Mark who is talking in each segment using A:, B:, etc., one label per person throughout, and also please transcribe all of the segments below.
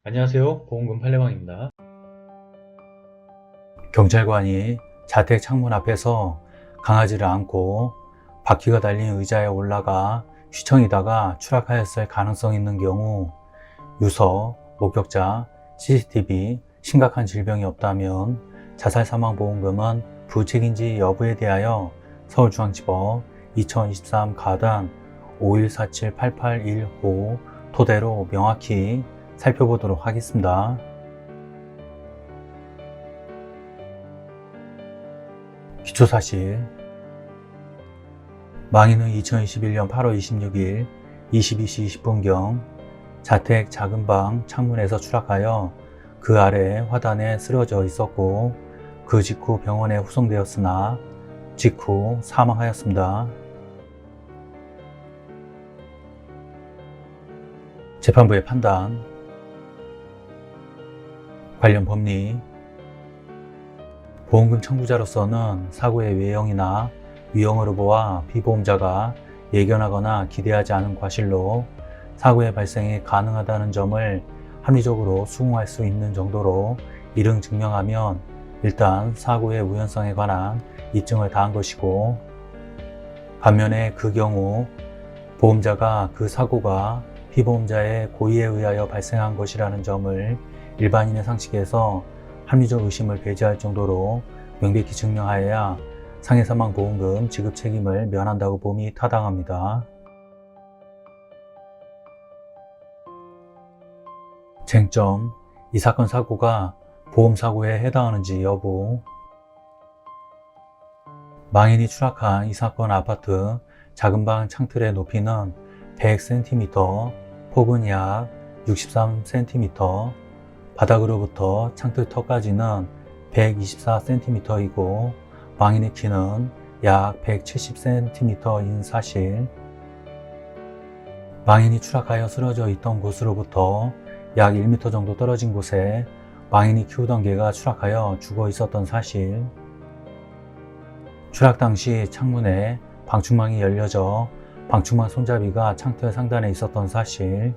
A: 안녕하세요. 보험금 팔례방입니다.
B: 경찰관이 자택 창문 앞에서 강아지를 안고 바퀴가 달린 의자에 올라가 휘청이다가 추락하였을 가능성이 있는 경우 유서, 목격자, CCTV, 심각한 질병이 없다면 자살사망보험금은 부책인지 여부에 대하여 서울중앙지법 2023 가단 51478815 토대로 명확히 살펴보도록 하겠습니다. 기초사실, 망인은 2021년 8월 26일 22시 20분경 자택 작은 방 창문에서 추락하여 그 아래 화단에 쓰러져 있었고 그 직후 병원에 후송되었으나 직후 사망하였습니다. 재판부의 판단, 관련 법리, 보험금 청구자로서는 사고의 외형이나 위형으로 보아 피보험자가 예견하거나 기대하지 않은 과실로 사고의 발생이 가능하다는 점을 합리적으로 수긍할 수 있는 정도로 이를 증명하면 일단 사고의 우연성에 관한 입증을 다한 것이고, 반면에 그 경우 보험자가 그 사고가 피보험자의 고의에 의하여 발생한 것이라는 점을 일반인의 상식에서 합리적 의심을 배제할 정도로 명백히 증명하여야 상해사망보험금 지급 책임을 면한다고 봄이 타당합니다. 쟁점, 이 사건 사고가 보험사고에 해당하는지 여부. 망인이 추락한 이 사건 아파트 작은 방 창틀의 높이는 100cm, 폭은 약 63cm, 바닥으로부터 창틀 턱까지는 124cm이고 망인의 키는 약 170cm인 사실, 망인이 추락하여 쓰러져 있던 곳으로부터 약 1m 정도 떨어진 곳에 망인이 키우던 개가 추락하여 죽어 있었던 사실, 추락 당시 창문에 방충망이 열려져 방충망 손잡이가 창틀 상단에 있었던 사실,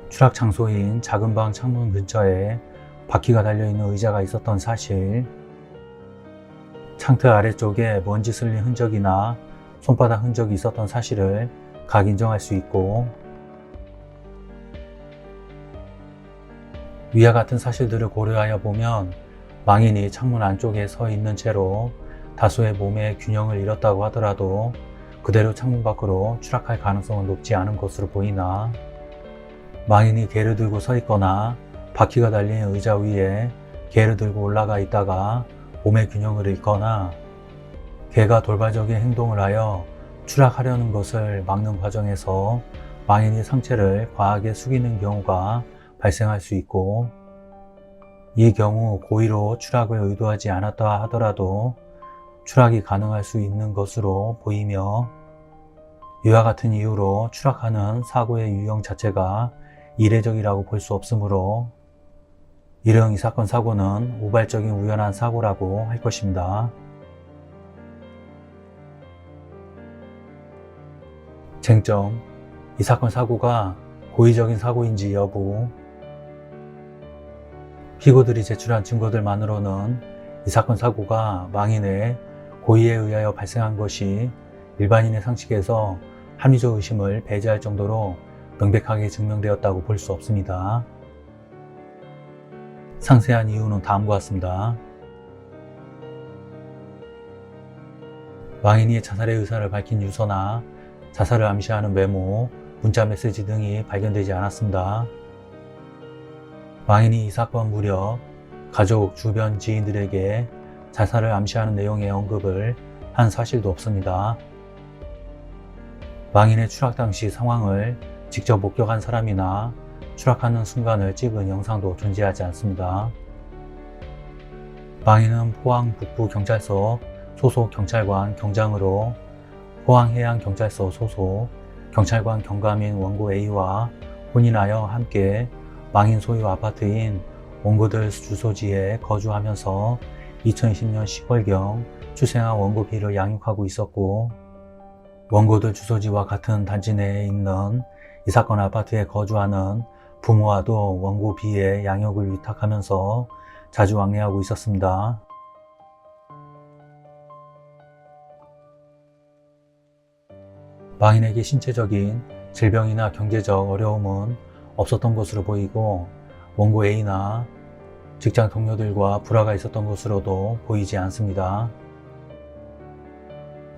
B: 추락 장소인 작은 방 창문 근처에 바퀴가 달려있는 의자가 있었던 사실, 창틀 아래쪽에 먼지 슬린 흔적이나 손바닥 흔적이 있었던 사실을 각인정할 수 있고, 위와 같은 사실들을 고려하여 보면 망인이 창문 안쪽에 서 있는 채로 다소의 몸의 균형을 잃었다고 하더라도 그대로 창문 밖으로 추락할 가능성은 높지 않은 것으로 보이나, 망인이 개를 들고 서 있거나 바퀴가 달린 의자 위에 개를 들고 올라가 있다가 몸의 균형을 잃거나 개가 돌발적인 행동을 하여 추락하려는 것을 막는 과정에서 망인이 상체를 과하게 숙이는 경우가 발생할 수 있고, 이 경우 고의로 추락을 의도하지 않았다 하더라도 추락이 가능할 수 있는 것으로 보이며, 이와 같은 이유로 추락하는 사고의 유형 자체가 이례적이라고 볼 수 없으므로 이런 이 사건 사고는 우발적인 우연한 사고라고 할 것입니다. 쟁점, 이 사건 사고가 고의적인 사고인지 여부. 피고들이 제출한 증거들만으로는 이 사건 사고가 망인의 고의에 의하여 발생한 것이 일반인의 상식에서 합리적 의심을 배제할 정도로 명백하게 증명되었다고 볼 수 없습니다. 상세한 이유는 다음과 같습니다. 망인이 자살의 의사를 밝힌 유서나 자살을 암시하는 메모, 문자 메시지 등이 발견되지 않았습니다. 망인이 이 사건 무렵 가족, 주변 지인들에게 자살을 암시하는 내용의 언급을 한 사실도 없습니다. 망인의 추락 당시 상황을 직접 목격한 사람이나 추락하는 순간을 찍은 영상도 존재하지 않습니다. 망인은 포항 북부경찰서 소속 경찰관 경장으로 포항해양경찰서 소속 경찰관 경감인 원고 A와 혼인하여 함께 망인 소유 아파트인 원고들 주소지에 거주하면서 2020년 10월경 출생한 원고 B를 양육하고 있었고, 원고들 주소지와 같은 단지 내에 있는 이 사건 아파트에 거주하는 부모와도 원고 B의 양육을 위탁하면서 자주 왕래하고 있었습니다. 망인에게 신체적인 질병이나 경제적 어려움은 없었던 것으로 보이고 원고 A나 직장 동료들과 불화가 있었던 것으로도 보이지 않습니다.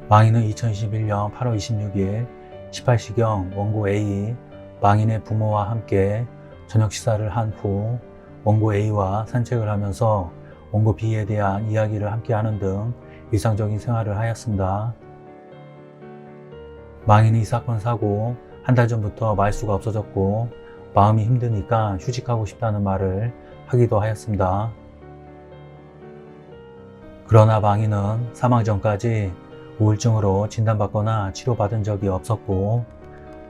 B: 망인은 2021년 8월 26일 18시경 원고 A, 망인의 부모와 함께 저녁 식사를 한 후 원고 A와 산책을 하면서 원고 B에 대한 이야기를 함께 하는 등 일상적인 생활을 하였습니다. 망인이 이 사건 사고 한 달 전부터 말수가 없어졌고 마음이 힘드니까 휴직하고 싶다는 말을 하기도 하였습니다. 그러나 망인은 사망 전까지 우울증으로 진단받거나 치료받은 적이 없었고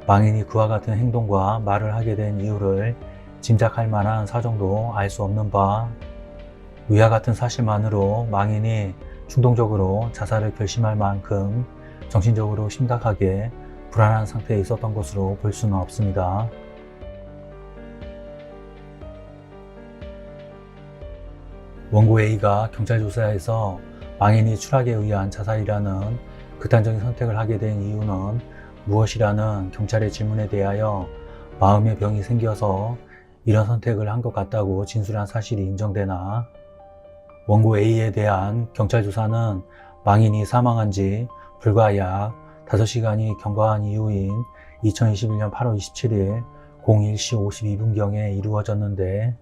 B: 망인이 그와 같은 행동과 말을 하게 된 이유를 짐작할 만한 사정도 알 수 없는 바 위와 같은 사실만으로 망인이 충동적으로 자살을 결심할 만큼 정신적으로 심각하게 불안한 상태에 있었던 것으로 볼 수는 없습니다. 원고 A가 경찰 조사에서 망인이 추락에 의한 자살이라는 극단적인 선택을 하게 된 이유는 무엇이라는 경찰의 질문에 대하여 마음의 병이 생겨서 이런 선택을 한 것 같다고 진술한 사실이 인정되나 원고 A에 대한 경찰 조사는 망인이 사망한 지 불과 약 5시간이 경과한 이후인 2021년 8월 27일 01시 52분경에 이루어졌는데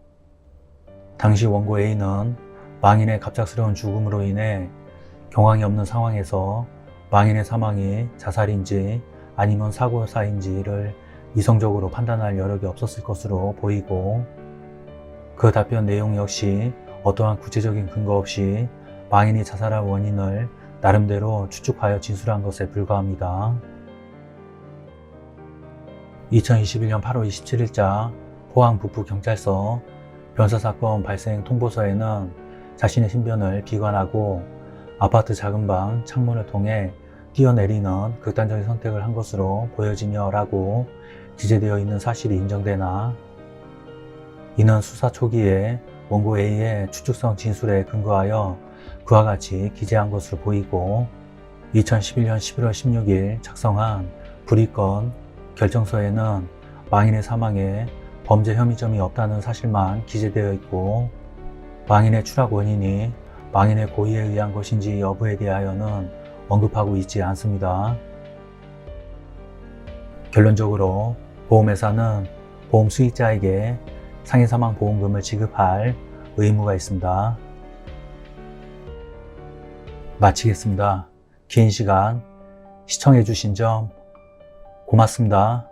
B: 당시 원고 A는 망인의 갑작스러운 죽음으로 인해 경황이 없는 상황에서 망인의 사망이 자살인지 아니면 사고사인지를 이성적으로 판단할 여력이 없었을 것으로 보이고 그 답변 내용 역시 어떠한 구체적인 근거 없이 망인이 자살한 원인을 나름대로 추측하여 진술한 것에 불과합니다. 2021년 8월 27일자 포항북부경찰서 변사사건 발생 통보서에는 자신의 신변을 비관하고 아파트 작은 방 창문을 통해 뛰어내리는 극단적인 선택을 한 것으로 보여지며 라고 기재되어 있는 사실이 인정되나 이는 수사 초기에 원고 A의 추측성 진술에 근거하여 그와 같이 기재한 것으로 보이고 2011년 11월 16일 작성한 불이건 결정서에는 망인의 사망에 범죄 혐의점이 없다는 사실만 기재되어 있고 망인의 추락 원인이 망인의 고의에 의한 것인지 여부에 대하여는 언급하고 있지 않습니다. 결론적으로 보험회사는 보험 수익자에게 상해사망보험금을 지급할 의무가 있습니다. 마치겠습니다. 긴 시간 시청해 주신 점 고맙습니다.